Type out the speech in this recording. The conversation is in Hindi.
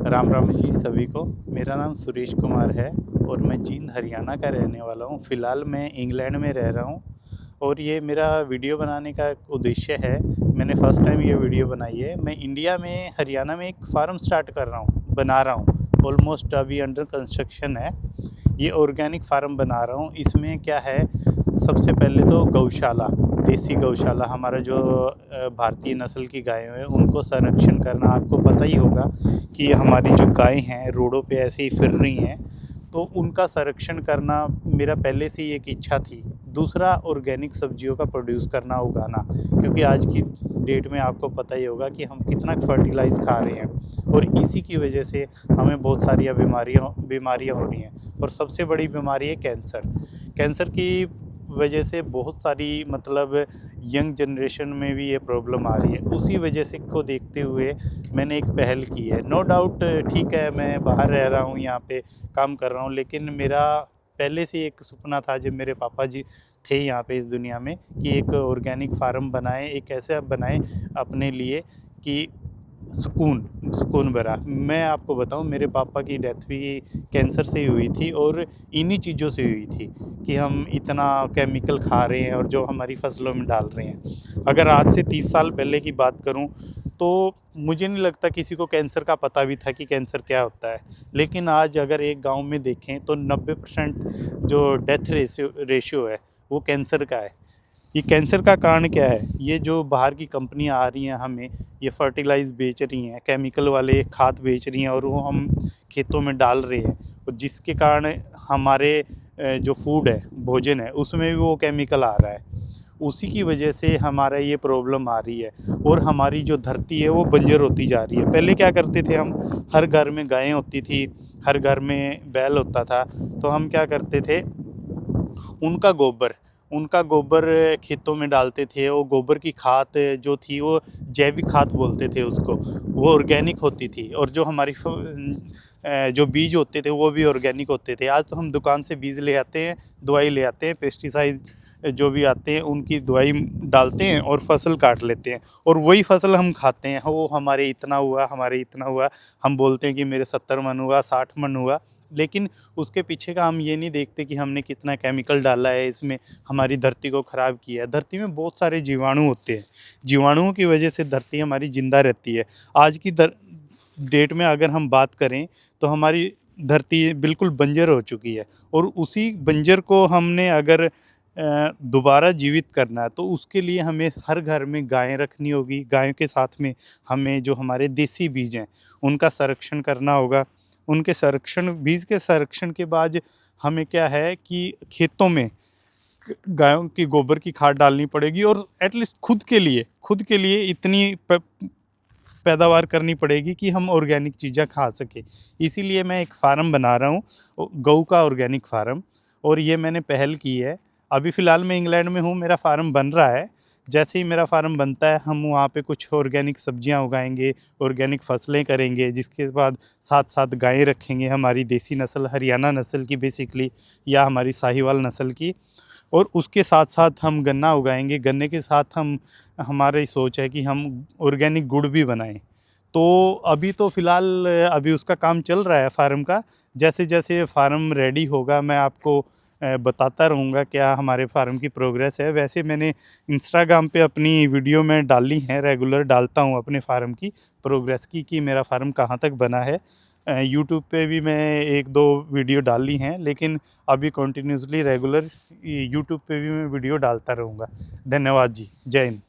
राम राम जी सभी को। मेरा नाम सुरेश कुमार है और मैं जींद हरियाणा का रहने वाला हूँ। फ़िलहाल मैं इंग्लैंड में रह रहा हूँ और ये मेरा वीडियो बनाने का उद्देश्य है। मैंने फ़र्स्ट टाइम ये वीडियो बनाई है। मैं इंडिया में हरियाणा में एक फार्म स्टार्ट कर रहा हूँ, बना रहा हूँ। ऑलमोस्ट अभी अंडर कंस्ट्रक्शन है। ये ऑर्गेनिक फार्म बना रहा हूँ। इसमें क्या है, सबसे पहले तो गौशाला, देसी गौशाला, हमारा जो भारतीय नस्ल की गायें हैं उनको संरक्षण करना। आपको पता ही होगा कि हमारी जो गायें हैं रोडों पे ऐसे ही फिर रही हैं, तो उनका संरक्षण करना मेरा पहले से ही एक इच्छा थी। दूसरा, ऑर्गेनिक सब्जियों का प्रोड्यूस करना, उगाना, क्योंकि आज की डेट में आपको पता ही होगा कि हम कितना फर्टिलाइज़ खा रहे हैं और इसी की वजह से हमें बहुत सारी बीमारियाँ हो रही हैं। और सबसे बड़ी बीमारी है कैंसर। कैंसर की वजह से बहुत सारी मतलब यंग जनरेशन में भी ये प्रॉब्लम आ रही है। उसी वजह से को देखते हुए मैंने एक पहल की है। नो डाउट, ठीक है, मैं बाहर रह रहा हूँ, यहाँ पे काम कर रहा हूँ, लेकिन मेरा पहले से एक सपना था जब मेरे पापा जी थे यहाँ पे इस दुनिया में, कि एक ऑर्गेनिक फार्म बनाएं, एक ऐसा बनाएं अपने लिए कि सुकून भरा। मैं आपको बताऊं, मेरे पापा की डेथ भी कैंसर से ही हुई थी और इन्हीं चीज़ों से हुई थी कि हम इतना केमिकल खा रहे हैं और जो हमारी फसलों में डाल रहे हैं। अगर आज से 30 साल पहले की बात करूं तो मुझे नहीं लगता किसी को कैंसर का पता भी था कि कैंसर क्या होता है। लेकिन आज अगर एक गांव में देखें तो 90% जो डेथ रेशियो है वो कैंसर का है। ये कैंसर का कारण क्या है? ये जो बाहर की कंपनियां आ रही हैं, हमें ये फर्टिलाइज़ बेच रही हैं, केमिकल वाले खाद बेच रही हैं और वो हम खेतों में डाल रहे हैं, और जिसके कारण हमारे जो फूड है, भोजन है, उसमें भी वो केमिकल आ रहा है। उसी की वजह से हमारा ये प्रॉब्लम आ रही है और हमारी जो धरती है वो बंजर होती जा रही है। पहले क्या करते थे हम, हर घर में गायें होती थी, हर घर में बैल होता था, तो हम क्या करते थे, उनका गोबर उनका गोबर खेतों में डालते थे। वो गोबर की खाद जो थी वो जैविक खाद बोलते थे उसको, वो ऑर्गेनिक होती थी। और जो हमारी जो बीज होते थे वो भी ऑर्गेनिक होते थे। आज तो हम दुकान से बीज ले आते हैं, दवाई ले आते हैं, पेस्टिसाइड जो भी आते हैं उनकी दवाई डालते हैं और फसल काट लेते हैं, और वही फसल हम खाते हैं। वो हमारे इतना हुआ, हमारे इतना हुआ, हम बोलते हैं कि मेरे 70 मन हुआ, 60 मन हुआ, लेकिन उसके पीछे का हम ये नहीं देखते कि हमने कितना केमिकल डाला है इसमें, हमारी धरती को ख़राब किया है। धरती में बहुत सारे जीवाणु होते हैं, जीवाणुओं की वजह से धरती हमारी ज़िंदा रहती है। आज की डेट में अगर हम बात करें तो हमारी धरती बिल्कुल बंजर हो चुकी है, और उसी बंजर को हमने अगर दोबारा जीवित करना है तो उसके लिए हमें हर घर में गायें रखनी होगी। गायों के साथ में हमें जो हमारे देसी बीज हैं उनका संरक्षण करना होगा। उनके संरक्षण, बीज के संरक्षण के बाद हमें क्या है कि खेतों में गायों की गोबर की खाद डालनी पड़ेगी, और एटलीस्ट खुद के लिए इतनी पैदावार करनी पड़ेगी कि हम ऑर्गेनिक चीज़ें खा सकें। इसीलिए मैं एक फ़ार्म बना रहा हूँ, गऊ का ऑर्गेनिक फ़ार्म, और ये मैंने पहल की है। अभी फ़िलहाल मैं इंग्लैंड में हूँ, मेरा फ़ार्म बन रहा है। जैसे ही मेरा फ़ार्म बनता है हम वहाँ पे कुछ ऑर्गेनिक सब्जियाँ उगाएंगे, ऑर्गेनिक फसलें करेंगे, जिसके बाद साथ साथ गायें रखेंगे, हमारी देसी नस्ल, हरियाणा नस्ल की बेसिकली, या हमारी साहिवाल नस्ल की। और उसके साथ साथ हम गन्ना उगाएंगे। गन्ने के साथ हमारी सोच है कि हम ऑर्गेनिक गुड़ भी बनाएं। तो अभी तो फ़िलहाल अभी उसका काम चल रहा है फार्म का। जैसे जैसे फार्म रेडी होगा मैं आपको बताता रहूँगा क्या हमारे फार्म की प्रोग्रेस है। वैसे मैंने इंस्टाग्राम पे अपनी वीडियो में डाली हैं, रेगुलर डालता हूँ अपने फार्म की प्रोग्रेस की, कि मेरा फार्म कहाँ तक बना है। यूट्यूब पे भी मैं एक दो वीडियो डाली हैं, लेकिन अभी कंटिन्यूसली रेगुलर यूट्यूब पे भी मैं वीडियो डालता रहूँगा। धन्यवाद जी, जय हिंद।